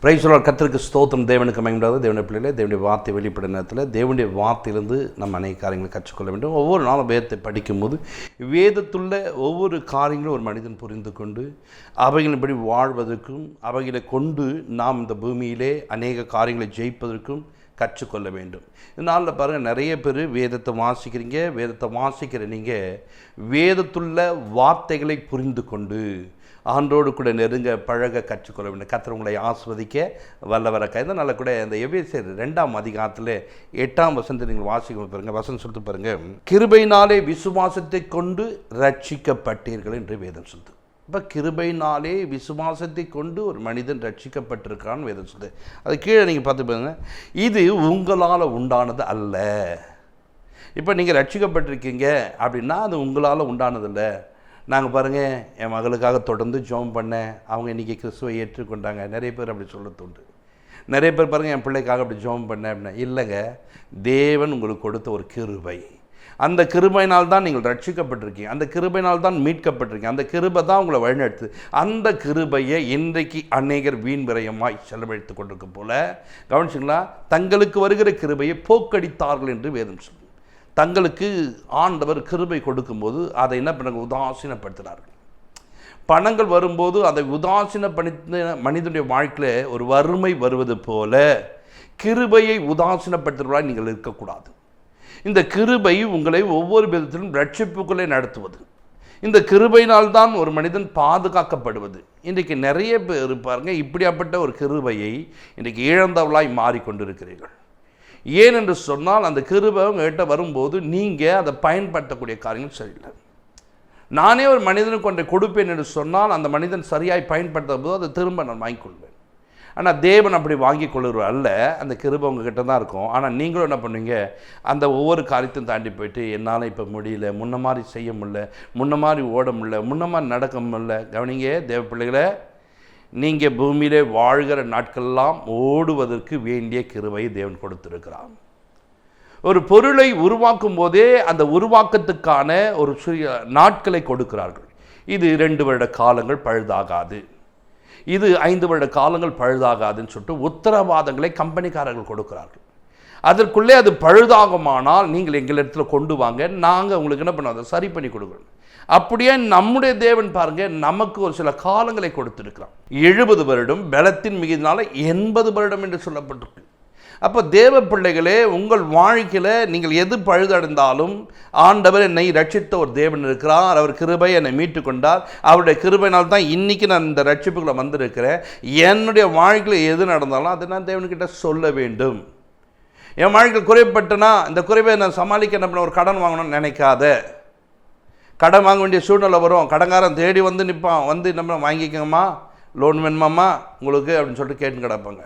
Praise the Lord. கர்த்தருக்கு ஸ்தோத்திரம். தேவனுக்கு மகிமையுண்டாவது. தேவனுடைய பிள்ளைகளே, தேவனுடைய வார்த்தை வெளிப்படும் நேரத்தில் தேவனுடைய வார்த்தையிலிருந்து நம்ம அநேக காரியங்களை கற்றுக்கொள்ள வேண்டும். ஒவ்வொரு நாளும் வேதத்தை படிக்கும்போது வேதத்துள்ள ஒவ்வொரு காரியங்களும் ஒரு மனிதன் புரிந்து கொண்டு அவைகளின்படி வாழ்வதற்கும் அவைகளை கொண்டு நாம் இந்த பூமியிலே அநேக காரியங்களை ஜெயிப்பதற்கும் கற்றுக்கொள்ள வேண்டும். இதனால் பாருங்கள், நிறைய பேர் வேதத்தை வாசிக்கிறீங்க. வேதத்தை வாசிக்கிற நீங்கள் வேதத்துள்ள வார்த்தைகளை புரிந்து கொண்டு ஆண்டோடு கூட நெருங்க பழக கற்றுக்கொள்ள வேண்டும். கர்த்தர் உங்களை ஆஸ்வதிக்க வல்லவராக. இதனால் கூட இந்த எபேசியர் 2ஆம் அதிகாரத்தில் 8ஆம் வசனத்தை நீங்கள் வாசிக்க பாருங்கள். வசனம் சொல்லிட்டு பாருங்கள், கிருபையினாலே விசுவாசத்தை கொண்டு ரட்சிக்கப்பட்டீர்கள் என்று வேதம் சொல்லுது. இப்போ கிருபையினாலே விசுவாசத்தை கொண்டு ஒரு மனிதன் ரட்சிக்கப்பட்டிருக்கான்னு வேதம் சொல்லுது. அது கீழே நீங்கள் பார்த்து பாருங்க, இது உங்களால் உண்டானது அல்ல. இப்போ நீங்கள் ரட்சிக்கப்பட்டிருக்கீங்க அப்படின்னா அது உங்களால் உண்டானது இல்லை. நாங்கள் பாருங்கள், என் மகளுக்காக தொடர்ந்து ஜெபம் பண்ணேன், அவங்க இன்றைக்கி கிறிஸ்துவை ஏற்றுக்கொண்டாங்க. நிறைய பேர் அப்படி சொல்கிறது உண்டு. நிறைய பேர் பாருங்கள், என் பிள்ளைக்காக அப்படி ஜெபம் பண்ணேன் அப்படின்னா, இல்லைங்க, தேவன் உங்களுக்கு கொடுத்த ஒரு கிருபை. அந்த கிருபையினால் தான் நீங்கள் ரட்சிக்கப்பட்டிருக்கீங்க. அந்த கிருபையினால் தான் மீட்கப்பட்டிருக்கீங்க. அந்த கிருபை தான் உங்களை வழிநடத்து. அந்த கிருபையை இன்றைக்கு அநேகர் வீண் விரயமாய் செலவழித்து கொண்டிருக்கும் போல கவனிச்சிங்களா, தங்களுக்கு வருகிற கிருபையை போக்கடித்தார்கள் என்று வேதம் சொல்லும். தங்களுக்கு ஆண்டவர் கிருபை கொடுக்கும்போது அதை என்ன பண்ண உதாசீனப்படுத்தினார்கள். பணங்கள் வரும்போது அதை உதாசீனப்படுத்த மனிதனுடைய வாழ்க்கையில் ஒரு வறுமை வருவது போல கிருபையை உதாசீனப்படுத்துகிறவர்களாக நீங்கள் இருக்கக்கூடாது. இந்த கிருபை உங்களை ஒவ்வொரு விதத்திலும் ரட்சிப்புக்குள்ளே நடத்துவது. இந்த கிருபையினால்தான் ஒரு மனிதன் பாதுகாக்கப்படுவது. இன்றைக்கு நிறைய பேர் பாருங்கள், இப்படியாப்பட்ட ஒரு கிருபையை இன்றைக்கு இழந்தவளாய் மாறிக்கொண்டிருக்கிறீர்கள். ஏன் என்று சொன்னால், அந்த கிருபை உங்கள்கிட்ட வரும்போது நீங்கள் அதை பயன்படுத்தக்கூடிய காரியங்கள் சரியில்லை. நானே ஒரு மனிதனுக்கு ஒன்றை கொடுப்பேன் என்று சொன்னால் அந்த மனிதன் சரியாய் பயன்படுத்தும் போது அதை திரும்ப நான் வாங்கிக்கொள்வேன். ஆனால் தேவன் அப்படி வாங்கி கொள்ளுற அல்ல. அந்த கிருபை உங்ககிட்ட தான் இருக்கும். ஆனால் நீங்களும் என்ன பண்ணுவீங்க, அந்த ஒவ்வொரு காரியத்தையும் தாண்டி போயிட்டு என்னால் இப்போ முடியல, முன்ன மாதிரி செய்ய முடியல, முன்ன மாதிரி ஓட முடியல, முன்ன மாதிரி நடக்க முடியல. கவனிங்க தேவ பிள்ளைகளை, நீங்கள் பூமியிலே வாழ்கிற நாட்களெல்லாம் ஓடுவதற்கு வேண்டிய கிருபையை தேவன் கொடுத்திருக்கிறார். ஒரு பொருளை உருவாக்கும் போதே அந்த உருவாக்கத்துக்கான ஒரு சிறிய நாட்களை கொடுக்கிறார்கள். இது 2 வருட காலங்கள் பழுதாகாது, இது 5 வருட காலங்கள் பழுதாகாதுன்னு சொல்லிட்டு உத்தரவாதங்களை கம்பெனிக்காரர்கள் கொடுக்கிறார்கள். அதற்குள்ளே அது பழுதாகுமானால் நீங்கள் எங்களிடத்தில் கொண்டு வாங்க, நாங்கள் உங்களுக்கு என்ன பண்ணுவோம், அதை சரி பண்ணி கொடுக்குறோம். அப்படியே நம்முடைய தேவன் பாருங்க, நமக்கு ஒரு சில காலங்களை கொடுத்திருக்கிறான். 70 வருடம் பலத்தின் மிகுதினால 80 வருடம் என்று சொல்லப்பட்டிருக்கு. அப்போ தேவ பிள்ளைகளே, உங்கள் வாழ்க்கையில் நீங்கள் எது பழுதடைந்தாலும் ஆண்டவர் என்னை ரட்சித்த ஒரு தேவன் இருக்கிறார். அவர் கிருபை என்னை மீட்டு கொண்டார். அவருடைய கிருபையினால் தான் இன்றைக்கி நான் இந்த ரட்சிப்புக்குள்ளே வந்திருக்கிறேன். என்னுடைய வாழ்க்கையில் எது நடந்தாலும் அதை நான் தேவன்கிட்ட சொல்ல வேண்டும். என் வாழ்க்கையில் குறைப்பட்டனா இந்த குறைவை நான் சமாளிக்க என்ன பண்ண, ஒரு கடன் வாங்கணும்னு நினைக்காத. கடன் வாங்க வேண்டிய சூழ்நிலை வரும். கடன்காரன் தேடி வந்து நிற்பான், வந்து நம்ம வாங்கிக்கங்கம்மா, லோன் வேணுமாம்மா உங்களுக்கு அப்படின்னு சொல்லிட்டு கேட்டு கிடப்பாங்க.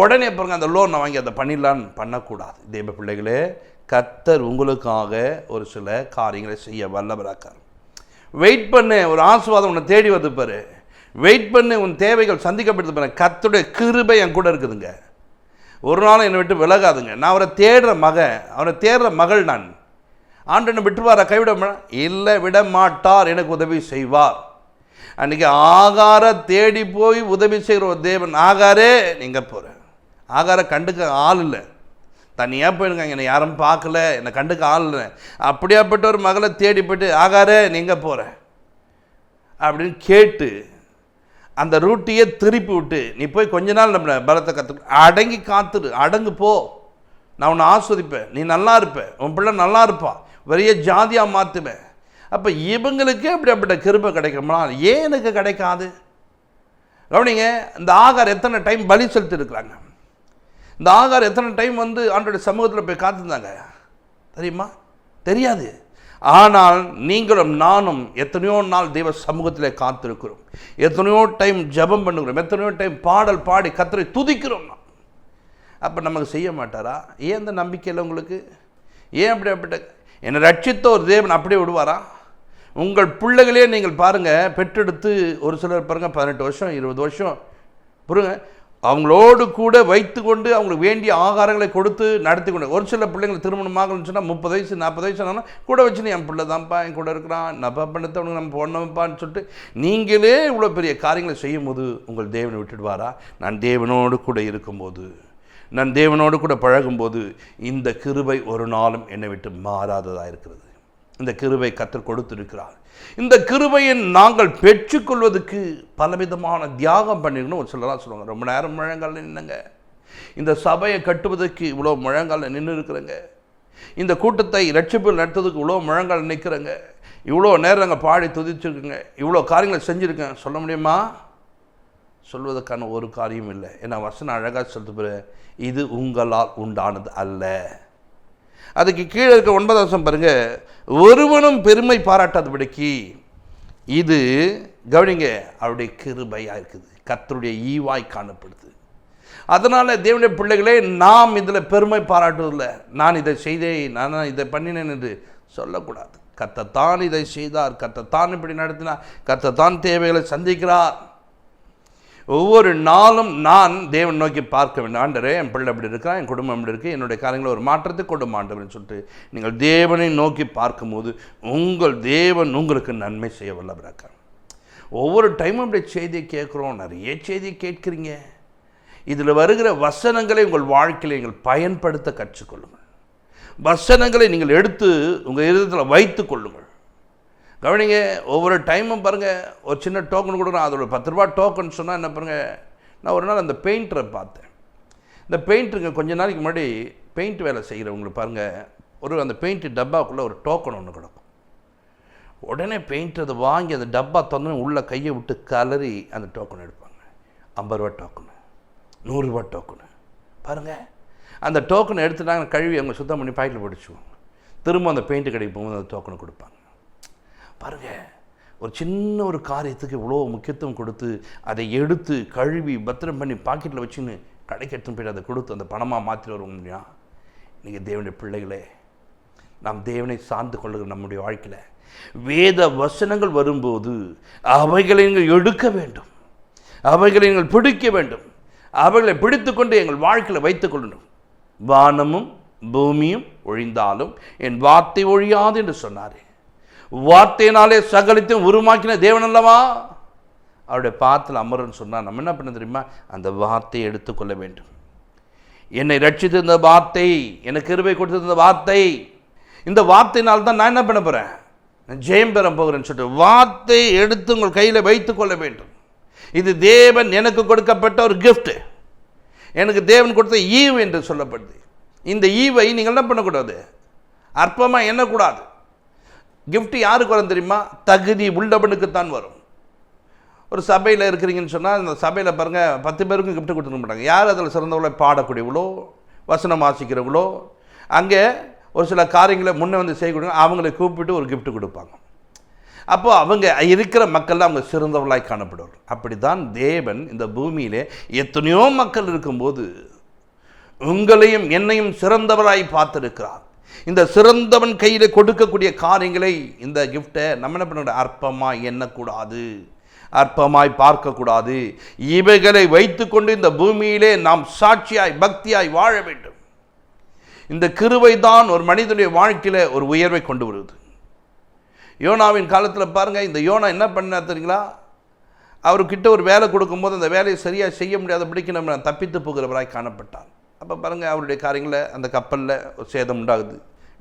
உடனே பாருங்க, அந்த லோன் வாங்கி அதை பண்ணிடலான்னு பண்ணக்கூடாது. தேவ பிள்ளைகளே, கர்த்தர் உங்களுக்காக ஒரு சில காரியங்களை செய்ய வல்லவராக்கார். வெயிட் பண்ணு, ஒரு ஆசீர்வாதம் உன்னை தேடி வந்து பாரு. வெயிட் பண்ணு, உன் தேவைகள் சந்திக்கப்படுது பாரு. கர்த்தருடைய கிருபை என் கூட இருக்குதுங்க. ஒரு நாளும் என்னை விட்டு விலகாதுங்க. நான் அவரை தேடுற மகன், அவரை தேடுற மகள். நான் ஆண்டனை விட்டுவாரா, கைவிட இல்லை, விட மாட்டார், எனக்கு உதவி செய்வார். அன்றைக்கி ஆகார தேடி போய் உதவி செய்கிற ஒரு தேவன். ஆகாரே நீங்கள் போகிற ஆகார கண்டுக்க ஆள் இல்லை, தனியாக போயிருக்காங்க, என்னை யாரும் பார்க்கல, என்னை கண்டுக்க ஆள் இல்லை. அப்படியாப்பட்ட ஒரு மகளை தேடி போய்ட்டு ஆகாரே நீங்கள் போகிற அப்படின்னு கேட்டு அந்த ரூட்டியே திருப்பி விட்டு, நீ போய் கொஞ்ச நாள் நம்ம பலத்தை கற்றுக்க, அடங்கி காத்துரு, அடங்கு போ, நான் உன்னை ஆஸ்வதிப்பேன், நீ நல்லா இருப்ப, உன் பிள்ளை நல்லா இருப்பா, பெரிய ஜாதியாக மாற்றுவேன். அப்போ இவங்களுக்கே அப்படிப்பட்ட கிருபை கிடைக்குமா, ஏன் எனக்கு கிடைக்காது? கவனிங்க, இந்த ஆகார் எத்தனை டைம் பலி செலுத்தி இருக்கிறாங்க, இந்த ஆகார் எத்தனை டைம் வந்து ஆண்டோடைய சமூகத்தில் போய் காத்திருந்தாங்க தெரியுமா? தெரியாது. ஆனால் நீங்களும் நானும் எத்தனையோ நாள் தெய்வ சமூகத்தில் காத்திருக்கிறோம், எத்தனையோ டைம் ஜெபம் பண்ணுகிறோம், எத்தனையோ டைம் பாடல் பாடி கர்த்தரை துதிக்கிறோம். அப்போ நமக்கு செய்ய மாட்டாரா? ஏன் அந்த நம்பிக்கையில் உங்களுக்கு? ஏன் அப்படிப்பட்ட என்னை ரட்சித்த ஒரு தேவன் அப்படியே விடுவாரா? உங்கள் பிள்ளைகளே நீங்கள் பாருங்கள், பெற்றெடுத்து ஒரு சிலர் பாருங்கள் 18 வருஷம் 20 வருஷம் பாருங்க, அவங்களோடு கூட வைத்து கொண்டு அவங்களுக்கு வேண்டிய ஆகாரங்களை கொடுத்து நடத்தி கொண்டு. ஒரு சில பிள்ளைங்களை திருமணமாகணும்னு சொன்னால் 30 வயசு 40 வயசு ஆனால் கூட வச்சுன்னு என் பிள்ளை தான்ப்பா என் கூட இருக்கிறான், நப்பா பண்ணத்தை அவனுக்கு நம்ம போடணும்ப்பான்னு சொல்லிட்டு நீங்களே இவ்வளோ பெரிய காரியங்களை செய்யும் போது உங்கள் தேவனை விட்டுடுவாரா? நான் தேவனோடு கூட இருக்கும்போது, நான் தேவனோடு கூட பழகும்போது இந்த கிருபை ஒரு நாளும் என்னை விட்டு மாறாததாக இருக்கிறது. இந்த கிருபை கர்த்தர் கொடுத்திருக்கிறார். இந்த கிருபையை நாங்கள் பெற்றுக்கொள்வதற்கு பலவிதமான தியாகம் பண்ணிருக்கணும். ஒரு சிலராக சொல்லுவாங்க, ரொம்ப நேரம் முழங்கால நின்னுங்க, இந்த சபையை கட்டுவதற்கு இவ்வளோ முழங்கால நின்று இருக்கிறேங்க, இந்த கூட்டத்தை ரட்சிப்பில் நடத்துவதற்கு இவ்வளோ முழங்கால நிற்கிறேங்க, இவ்வளோ நேரம் நாங்கள் பாடி துதிச்சிருக்குங்க, இவ்வளோ காரியங்களை செஞ்சுருக்கேன். சொல்ல முடியுமா? சொல்வதற்கான ஒரு காரியம் இல்லை. ஏன்னா வசனம் அழகாக சொல்லுது, இது உங்களால் உண்டானது அல்ல. அதுக்கு கீழே இருக்க 9வது வசனம் பாருங்க, ஒருவனும் பெருமை பாராட்டாதபடிக்கு இது கவனிங்க அவருடைய கிருபையாக இருக்குது, கர்த்தருடைய ஈவாய் காணப்படுது. அதனால் தேவனுடைய பிள்ளைகளே, நாம் இதில் பெருமை பாராட்டுவதில்லை, நான் இதை செய்தேன், நான் இதை பண்ணினேன் என்று சொல்லக்கூடாது. கர்த்தர் இதை செய்தார், கர்த்தர் இப்படி நடத்தினார், கர்த்தர் தேவைகளை சந்திக்கிறார். ஒவ்வொரு நாளும் நான் தேவன் நோக்கி பார்க்க வேண்டும். ஆண்டவரே, என் பிள்ளை அப்படி இருக்கா, என் குடும்பம் அப்படி இருக்குது, என்னுடைய காரியங்களை ஒரு மாற்றத்தை கொண்டு ஆண்டவர்னு சொல்லிட்டு நீங்கள் தேவனை நோக்கி பார்க்கும்போது உங்கள் தேவன் உங்களுக்கு நன்மை செய்ய வல்லவராக. ஒவ்வொரு டைமும் இப்படி செய்தியை கேட்குறோம், நிறைய செய்தியை கேட்குறீங்க. இதில் வருகிற வசனங்களை உங்கள் வாழ்க்கையில் நீங்கள் பயன்படுத்த கற்றுக்கொள்ளுங்கள். வசனங்களை நீங்கள் எடுத்து உங்கள் இதயத்தில் வைத்து கொள்ளுங்கள். கவனிங்க, ஒவ்வொரு டைமும் பாருங்கள், ஒரு சின்ன டோக்கன் கொடுக்குறோம், அதோட 10 ரூபா டோக்கன் சொன்னால் என்ன பாருங்கள். நான் ஒரு நாள் அந்த பெயிண்டரை பார்த்தேன். இந்த பெயிண்டருங்க கொஞ்ச நாளைக்கு முன்னாடி பெயிண்ட் வேலை செய்கிறவங்களுக்கு பாருங்கள், அந்த பெயிண்ட் டப்பாக்குள்ளே ஒரு டோக்கன் ஒன்று கிடக்கும். உடனே பெயிண்ட் அதை வாங்கி அந்த டப்பா தந்து உள்ளே கையை விட்டு கலரி அந்த டோக்கன் எடுப்பாங்க. 50 ரூபா டோக்கனு, 100 ரூபா டோக்கனு. பாருங்கள், அந்த டோக்கனை எடுத்துட்டாங்க, கழுவி அவங்க சுத்தம் பண்ணி பாக்கெட்டில் பிடிச்சுவாங்க. திரும்ப அந்த பெயிண்ட் கடைக்கு போகும்போது அந்த டோக்கனை கொடுப்பாங்க. பாருங்கள், ஒரு சின்ன ஒரு காரியத்துக்கு இவ்வளோ முக்கியத்துவம் கொடுத்து அதை எடுத்து கழுவி பத்திரம் பண்ணி பாக்கெட்டில் வச்சுன்னு கடைக்கு எடுத்துன்னு போய்ட்டு அதை கொடுத்து அந்த பணமாக மாற்றி வருவோம் இல்லையா? நீங்கள் தேவனுடைய பிள்ளைகளே, நாம் தேவனை சார்ந்து கொள்ளுகிற நம்முடைய வாழ்க்கையில் வேத வசனங்கள் வரும்போது அவைகளை நீங்கள் எடுக்க வேண்டும், அவைகளை நீங்கள் பிடிக்க வேண்டும், அவைகளை பிடித்து கொண்டு எங்கள் வாழ்க்கையில் வைத்துக் கொள்ளணும். வானமும் பூமியும் ஒழிந்தாலும் என் வார்த்தை ஒழியாது என்று சொன்னார். வார்த்தையினாலே சகலத்தையும் உருமாக்கின தேவன் அல்லவா? அவருடைய பாத்தில் அமருன்னு சொன்னால் நம்ம என்ன பண்ண தெரியுமா? அந்த வார்த்தையை எடுத்துக்கொள்ள வேண்டும். என்னை ரட்சித்திருந்த வார்த்தை, எனக்கு கிருபை கொடுத்திருந்த வார்த்தை, இந்த வார்த்தையினால் தான் நான் என்ன பண்ண போகிறேன், நான் ஜெயம் பெற போகிறேன்னு சொல்லிட்டு வார்த்தையை எடுத்து உங்கள் கையில் வைத்து கொள்ள வேண்டும். இது தேவன் எனக்கு கொடுக்கப்பட்ட ஒரு கிஃப்ட், எனக்கு தேவன் கொடுத்த ஈவு என்று சொல்லப்படுது. இந்த ஈவை நீங்கள் என்ன பண்ணக்கூடாது, அற்பமாக எண்ணக்கூடாது. கிஃப்ட் யாருக்கு வரும் தெரியுமா? தகுதி உள்ளவனுக்குத்தான் வரும். ஒரு சபையில் இருக்கிறீங்கன்னு சொன்னால் அந்த சபையில் பாருங்கள், 10 பேருக்கும் கிஃப்ட் கொடுத்துக்க மாட்டாங்க. யார் அதில் சிறந்தவங்களோ, பாடக்கூடியவங்களோ, வசனம் வாசிக்கிறவங்களோ, அங்கே ஒரு சில காரியங்களை முன்னே வந்து செய்யக்கூடிய அவங்களை கூப்பிட்டு ஒரு கிஃப்ட் கொடுப்பாங்க. அப்போது அவங்க இருக்கிற மக்கள் அவங்க சிறந்தவர்களாய் காணப்படுவார். அப்படி தான் தேவன் இந்த பூமியிலே எத்தனையோ மக்கள் இருக்கும்போது உங்களையும் என்னையும் சிறந்தவராய் பார்த்திருக்கிறார். இந்த சிறந்தவன் கையில் கொடுக்கக்கூடிய காரியங்களை, இந்த கிஃப்டை நம்ம என்ன பண்ண, அற்பமாய் எண்ணக்கூடாது, அற்பமாய் பார்க்கக்கூடாது. இவைகளை வைத்துக்கொண்டு இந்த பூமியிலே நாம் சாட்சியாய் பக்தியாய் வாழ வேண்டும். இந்த கிருபை தான் ஒரு மனிதனுடைய வாழ்க்கையில் ஒரு உயர்வை கொண்டு வருவது. யோனாவின் காலத்தில் பாருங்கள், இந்த யோனா என்ன பண்ண தெரியுங்களா? அவர்கிட்ட ஒரு வேலை கொடுக்கும்போது அந்த வேலையை சரியாக செய்ய முடியாதபடிக்கு நம்ம தப்பித்து போகிறவராய் காணப்பட்டார். அப்போ பாருங்கள், அவருடைய காரியங்களில் அந்த கப்பலில் ஒரு சேதம் உண்டாகுது,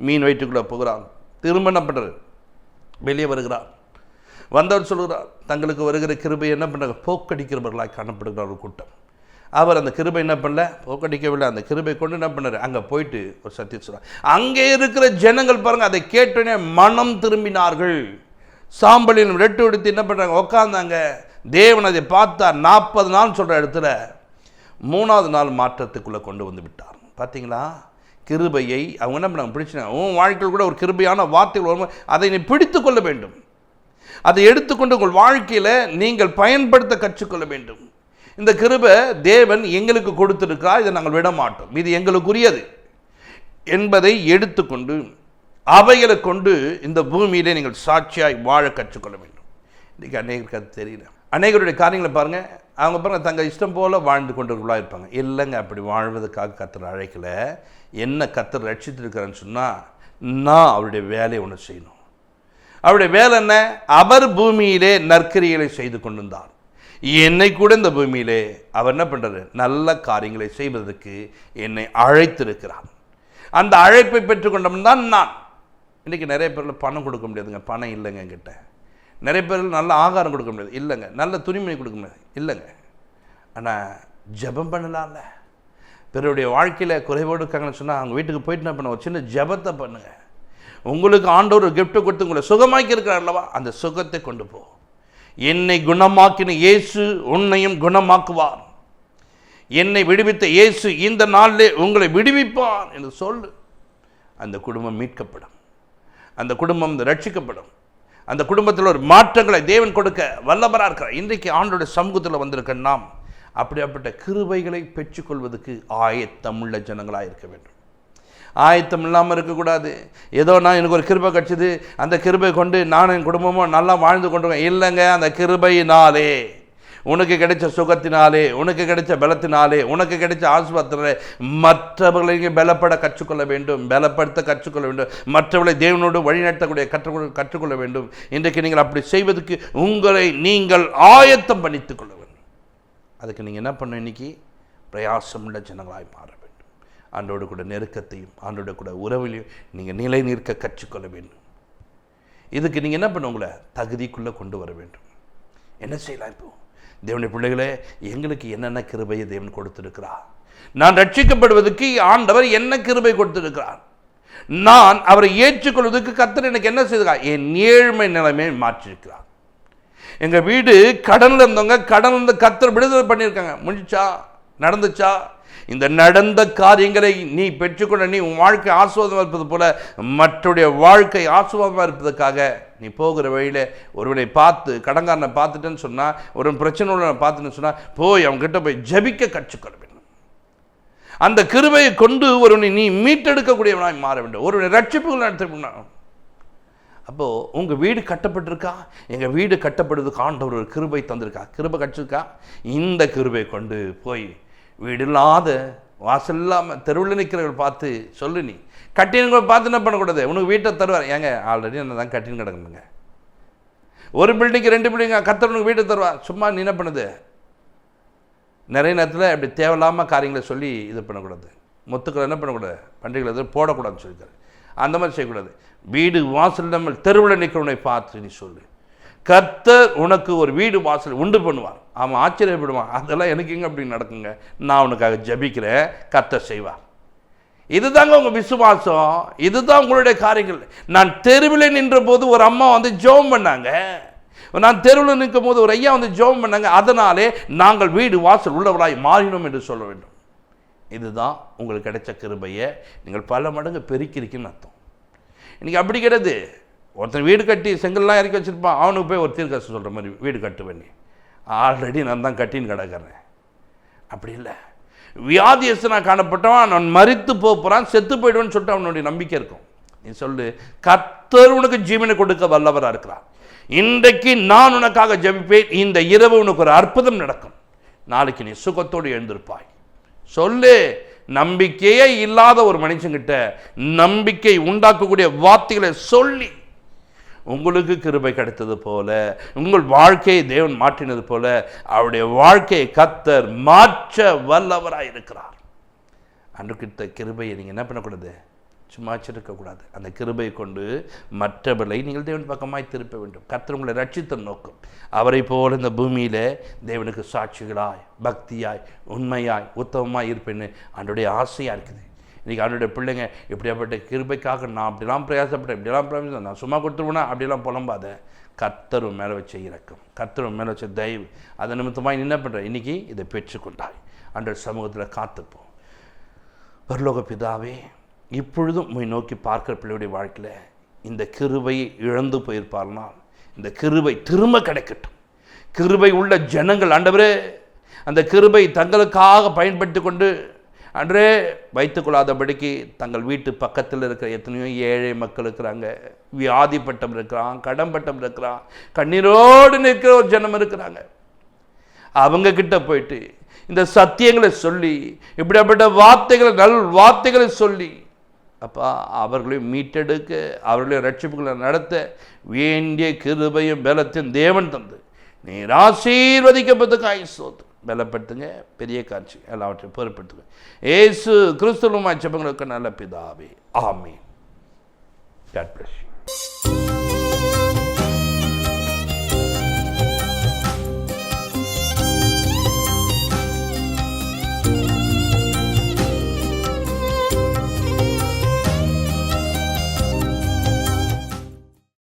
மீன் வயிற்றுக்குள்ளே போகிறாங்க. திரும்ப என்ன பண்ணுறாரு, வெளியே வருகிறார். வந்தவர் சொல்கிறார், தங்களுக்கு வருகிற கிருபை என்ன பண்ணுறாங்க, போக்கடிக்கிறவர்களாய் காணப்படுகிற ஒரு கூட்டம். அவர் அந்த கிருபை என்ன பண்ணல, போக்கடிக்கவில்லை. அந்த கிருபை கொண்டு என்ன பண்ணார், அங்கே போயிட்டு ஒரு சத்தியம் சொல்கிறார். அங்கே இருக்கிற ஜனங்கள் பாருங்கள், அதை கேட்டோன்னே மனம் திரும்பினார்கள். சாம்பலின் ரெட்டு எடுத்து என்ன பண்ணுறாங்க, உட்காந்தாங்க. தேவன் அதை பார்த்தார். 40 நாள் சொல்கிற இடத்துல 3வது நாள் மாற்றத்துக்குள்ளே கொண்டு வந்து விட்டார். பார்த்தீங்களா, கிருபையை அவங்க என்ன பண்ணாங்க, பிடிச்சினாங்க. உன் வாழ்க்கையில் கூட ஒரு கிருபையான வார்த்தைகள் வரும்போது அதை நீ பிடித்து கொள்ள வேண்டும். அதை எடுத்துக்கொண்டு உங்கள் வாழ்க்கையில் நீங்கள் பயன்படுத்த கற்றுக்கொள்ள வேண்டும். இந்த கிருபை தேவன் எங்களுக்கு கொடுத்திருக்கிறார், இதை நாங்கள் விட மாட்டோம், இது எங்களுக்குரியது என்பதை எடுத்துக்கொண்டு அவைகளை கொண்டு இந்த பூமியிலே நீங்கள் சாட்சியாய் வாழ கற்றுக்கொள்ள வேண்டும். இன்றைக்கி அநேகருக்கு அது தெரியல. அநேகருடைய காரியங்களை பாருங்கள், அவங்க பாருங்கள் தங்கள் இஷ்டம் போல் வாழ்ந்து கொண்டவர்களாக இருப்பாங்க. இல்லைங்க, அப்படி வாழ்வதற்காக கர்த்தர் அழைக்கலை. என்ன கர்த்தர் ரட்சித்திருக்கிறேன்னு சொன்னால், நான் அவருடைய வேலையை ஒன்று செய்யணும். அவருடைய வேலை என்ன? அவர் பூமியிலே நற்கிரிகளை செய்து கொண்டிருந்தார். என்னை கூட இந்த பூமியிலே அவர் என்ன பண்ணுறாரு? நல்ல காரியங்களை செய்வதற்கு என்னை அழைத்திருக்கிறார். அந்த அழைப்பை பெற்றுக்கொண்டோம் தான் நான். இன்றைக்கி நிறைய பேரில் பணம் கொடுக்க முடியாதுங்க, பணம் இல்லைங்க என்கிட்ட. நிறைய பேரில் நல்ல ஆகாரம் கொடுக்க முடியாது, இல்லைங்க. நல்ல துணிமணி கொடுக்க முடியாது, இல்லைங்க. ஆனால் ஜெபம் பண்ணலாம்ல. பிறருடைய வாழ்க்கையில் குறைவோடு இருக்காங்கன்னு சொன்னால் அவங்க வீட்டுக்கு போயிட்டு என்ன பண்ண, ஒரு சின்ன ஜெபத்தை பண்ணுங்கள். உங்களுக்கு ஆண்டவர் ஒரு கிஃப்ட்டை கொடுத்து உங்களை சுகமாக்கி இருக்கிறார் அல்லவா, அந்த சுகத்தை கொண்டு போ. என்னை குணமாக்கின இயேசு உன்னையும் குணமாக்குவார். என்னை விடுவித்த இயேசு இந்த நாளிலே உங்களை விடுவிப்பார் என்று சொல்லு. அந்த குடும்பம் மீட்கப்படும், அந்த குடும்பம் ரட்சிக்கப்படும். அந்த குடும்பத்தில் ஒரு மாற்றங்களை தேவன் கொடுக்க வல்லவராக இருக்கிறார். இன்றைக்கு ஆண்டோடைய சமூகத்தில் வந்திருக்க நாம் அப்படியாப்பட்ட கிருபைகளை பெற்றுக்கொள்வதற்கு ஆயத்தமுள்ள ஜனங்களாக இருக்க வேண்டும். ஆயத்தம் இல்லாமல் இருக்கக்கூடாது. ஏதோ நான் எனக்கு ஒரு கிருபை கிடச்சிது, அந்த கிருபை கொண்டு நான் என் குடும்பமும் நல்லா வாழ்ந்து கொண்டிருக்கேன். இல்லைங்க, அந்த கிருபையினாலே, உனக்கு கிடைச்ச சுகத்தினாலே, உனக்கு கிடைச்ச பலத்தினாலே, உனக்கு கிடைச்ச ஆஸ்பத்திரியிலே மற்றவர்களை பலப்பட கற்றுக்கொள்ள வேண்டும், பலப்படுத்த கற்றுக்கொள்ள வேண்டும், மற்றவர்களை தேவனோடு வழிநடத்தக்கூடிய கற்றுக்கொள்ள வேண்டும். இன்றைக்கு நீங்கள் அப்படி செய்வதற்கு உங்களை நீங்கள் ஆயத்தம் பண்ணித்துக் கொள்ள வேண்டும். அதுக்கு நீங்கள் என்ன பண்ணணும்? இன்றைக்கி பிரயாசமுள்ள ஜனங்களாய் மாற வேண்டும். ஆண்டோடு கூட நெருக்கத்தையும் ஆண்டோட கூட உறவிலையும் நீங்கள் நிலை நிற்க கற்றுக்கொள்ள வேண்டும். இதுக்கு நீங்கள் என்ன பண்ண, உங்களை தகுதிக்குள்ளே கொண்டு வர வேண்டும். என்ன செய்யலாம்? இப்போ தேவனுடைய பிள்ளைகளே, எங்களுக்கு என்னென்ன கிருபையை தேவன் கொடுத்திருக்கிறார்? நான் ரட்சிக்கப்படுவதற்கு ஆண்டவர் என்ன கிருபை கொடுத்திருக்கிறார்? நான் அவரை ஏற்றுக்கொள்வதற்கு கர்த்தர் எனக்கு என்ன செய்திருக்கார்? என் ஏழ்மை நிலைமையை மாற்றிருக்கிறார். எங்கள் வீடு கடனில் இருந்தவங்க கடனில் கர்த்தர் விடுதலை பண்ணியிருக்காங்க. முடிஞ்சா, நடந்துச்சா? இந்த நடந்த காரியங்களை நீ பெற்றுக்கொண்ட நீ உன் வாழ்க்கை ஆசீர்வாதமாக இருப்பது போல மற்றவருடைய வாழ்க்கை ஆசீர்வாதமாக இருப்பதற்காக நீ போகிற வழியில் ஒருவனை பார்த்து, கடங்காரனை பார்த்துட்டேன்னு சொன்னால், ஒரு பிரச்சனை உள்ள பார்த்துன்னு சொன்னால், போய் அவங்ககிட்ட போய் ஜெபிக்க கற்றுக்கொள்ள வேண்டும். அந்த கிருபையை கொண்டு ஒருவனை நீ மீட்டெடுக்கக்கூடியவனாய் மாற வேண்டும். ஒருவனை ரட்சிப்புகள் நடத்த. அப்போது உங்கள் வீடு கட்டப்பட்டிருக்கா? எங்கள் வீடு கட்டப்படுறதுக்கு ஆண்டவர் ஒரு கிருபை தந்திருக்கா, கிருபை கட்சிருக்கா? இந்த கிருபை கொண்டு போய் வீடு இல்லாத, வாசல் இல்லாமல் தெருவில் நிற்கிறவர்கள் பார்த்து சொல்லு. நீ கட்டினங்களை பார்த்து என்ன பண்ணக்கூடாது? உனக்கு வீட்டை தருவார். ஏங்க, ஆல்ரெடி என்ன தான் கட்டின்னு கிடக்கணுங்க. ஒரு பில்டிங்கு 2 பில்டிங்க கத்தவனுக்கு வீட்டை தருவார். சும்மா நீ என்ன பண்ணுது? நிறைய நேரத்தில் அப்படி தேவையில்லாமல் காரியங்களை சொல்லி இது பண்ணக்கூடாது. மொத்துக்களை என்ன பண்ணக்கூடாது? பண்டிகைகளை எதுவும் போடக்கூடாதுன்னு சொல்லியிருக்காரு. அந்த மாதிரி செய்யக்கூடாது. வீடு வாசல் இல்லாமல் தெருவில் நிற்கிறவனை பார்த்து நீ சொல்லு, கர்த்தர் உனக்கு ஒரு வீடு வாசல் உண்டு பண்ணுவார். அவன் ஆச்சரியப்படுவான். அதெல்லாம் எனக்கு எங்கே அப்படி நடக்குங்க? நான் உனக்காக ஜபிக்கிறேன், கர்த்தர் செய்வார். இதுதாங்க உங்கள் விசுவாசம், இதுதான் உங்களுடைய காரியங்கள். நான் தெருவில் நின்ற போது ஒரு அம்மா வந்து ஜெபம் பண்ணாங்க. நான் தெருவில் நிற்கும் போது ஒரு ஐயா வந்து ஜெபம் பண்ணாங்க. அதனாலே நாங்கள் வீடு வாசல் உள்ளவராய் மாறினோம் என்று சொல்ல வேண்டும். இதுதான் உங்களுக்கு கிடைச்ச கிருபையை நீங்கள் பல மடங்கு பெருக்கிருக்குன்னு அர்த்தம். இன்றைக்கி அப்படி கிடையாது. ஒருத்தன் வீடு கட்டி செங்கல்லாம் இறக்கி வச்சுருப்பான், அவனுக்கு போய் ஒரு தீர்க்கதரிசனம் சொல்கிற மாதிரி வீடு கட்டு பண்ணி, ஆல்ரெடி நான் தான் கட்டின்னு கிடக்கிறேன். அப்படி இல்லை. வியாதியஸ்தனாக காணப்பட்டவன் நான் மரித்து போகிறான், செத்து போயிடுவேன்னு சொல்லிட்டு அவனுடைய நம்பிக்கை இருக்கும். நீ சொல்லு, கர்த்தர் உனக்கு ஜீவனை கொடுக்க வல்லவராக இருக்கிறார். இன்றைக்கு நான் உனக்காக ஜெபிப்பேன். இந்த இரவு உனக்கு ஒரு அற்புதம் நடக்கும். நாளைக்கு நீ சுகத்தோடு எழுந்திருப்பாய். சொல்லு. நம்பிக்கையே இல்லாத ஒரு மனுஷங்கிட்ட நம்பிக்கை உண்டாக்கக்கூடிய வார்த்தைகளை சொல்லி, உங்களுக்கு கிருபை கிடைத்தது போல, உங்கள் வாழ்க்கையை தேவன் மாற்றினது போல அவருடைய வாழ்க்கையை கர்த்தர் மாற்ற வல்லவராக இருக்கிறார். அன்றுக்கிட்ட கிருபையை நீங்கள் என்ன பண்ணக்கூடாது? சும்மா வச்சிருக்கக்கூடாது. அந்த கிருபையை கொண்டு மற்றவர்களை நீங்கள் தேவன் பக்கமாய் திருப்ப வேண்டும். கர்த்தர் உங்களை ரட்சித்த நோக்கம். அவரை போல இந்த பூமியில் தேவனுக்கு சாட்சிகளாய், பக்தியாய், உண்மையாய், உத்தமமாய் இருப்பேன்னு அவனுடைய ஆசையாக இருக்குது. இன்றைக்கி அவனுடைய பிள்ளைங்க இப்படியாப்பட்ட கிருபைக்காக நான் அப்படிலாம் பிரயாசப்பட்டேன், இப்படிலாம் நான் சும்மா கொடுத்துருவேனா அப்படிலாம் புலம்பாத. கர்த்தர் மேலே வச்ச இரக்கம், கர்த்தர் மேலே வச்ச தயவு, அதை நிமித்தமாக என்ன பண்ணுற? இன்றைக்கி இதை பெற்றுக்கொண்டாய். அன்றைய சமூகத்தில் காத்துப்போம். பரலோக பிதாவே, இப்பொழுதும் உம்மை நோக்கி பார்க்கிற பிள்ளையுடைய வாழ்க்கையில் இந்த கிருபையை இழந்து போயிருப்பார்னால் இந்த கிருபை திரும்ப கிடைக்கட்டும். கிருபை உள்ள ஜனங்கள் ஆண்டவரே அந்த கிருபை தங்களுக்காக பயன்படுத்தி கொண்டு அன்றே வைத்துக்கொள்ளாதபடிக்கு தங்கள் வீட்டு பக்கத்தில் இருக்கிற எத்தனையோ ஏழை மக்கள் இருக்கிறாங்க, வியாதிப்பட்டம் இருக்கிறான், கடன்பட்டம் இருக்கிறான், கண்ணீரோடு நிற்கிற ஒரு ஜனம் இருக்கிறாங்க. அவங்க கிட்ட போயிட்டு இந்த சத்தியங்களை சொல்லி, இப்படிப்பட்ட வார்த்தைகளை, நல் வார்த்தைகளை சொல்லி, அப்பா அவர்களையும் மீட்டெடுக்க, அவர்களையும் ரட்சிப்புகளை நடத்த வேண்டிய கிருபையும் பலத்தையும் தேவன் தந்து நீர் ஆசீர்வதிக்கப்பட்டதுக்காய் ஸ்தோத்திரம். பலப்படுத்துங்க, பெரிய காட்சி எல்லாவற்றையும் பொறுப்படுத்துங்க. இயேசு கிறிஸ்துவின் ஜெபங்களுக்கு நல்ல பிதாவே, ஆமென். God bless you.